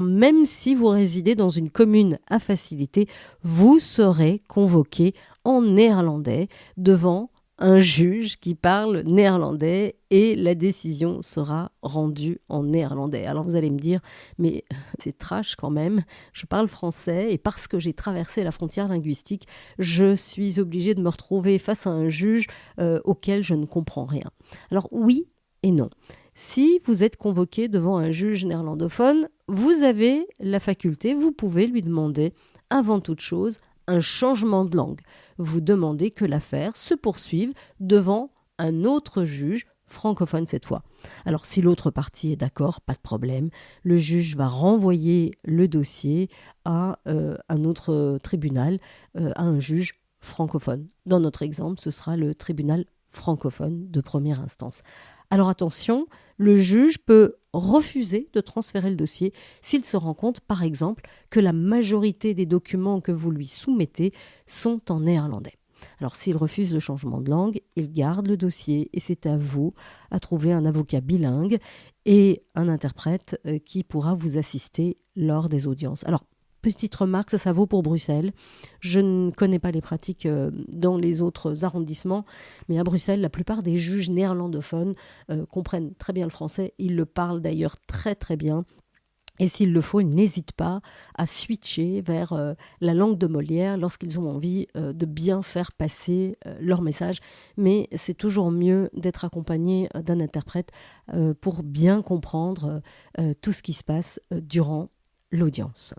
Même si vous résidez dans une commune à facilité, vous serez convoqué en néerlandais devant un juge qui parle néerlandais et la décision sera rendue en néerlandais. Alors vous allez me dire, mais c'est trash quand même, je parle français et parce que j'ai traversé la frontière linguistique, je suis obligée de me retrouver face à un juge auquel je ne comprends rien. Alors oui et non. Si vous êtes convoqué devant un juge néerlandophone, vous avez la faculté, vous pouvez lui demander, avant toute chose, un changement de langue. Vous demandez que l'affaire se poursuive devant un autre juge, francophone cette fois. Alors si l'autre partie est d'accord, pas de problème, le juge va renvoyer le dossier à un autre tribunal, à un juge francophone. Dans notre exemple, ce sera le tribunal francophone de première instance. Alors attention, le juge peut refuser de transférer le dossier s'il se rend compte, par exemple, que la majorité des documents que vous lui soumettez sont en néerlandais. Alors s'il refuse le changement de langue, il garde le dossier et c'est à vous à trouver un avocat bilingue et un interprète qui pourra vous assister lors des audiences. Alors, petite remarque, ça vaut pour Bruxelles. Je ne connais pas les pratiques dans les autres arrondissements, mais à Bruxelles, la plupart des juges néerlandophones comprennent très bien le français. Ils le parlent d'ailleurs très très bien. Et s'il le faut, ils n'hésitent pas à switcher vers la langue de Molière lorsqu'ils ont envie de bien faire passer leur message. Mais c'est toujours mieux d'être accompagné d'un interprète pour bien comprendre tout ce qui se passe durant l'audience.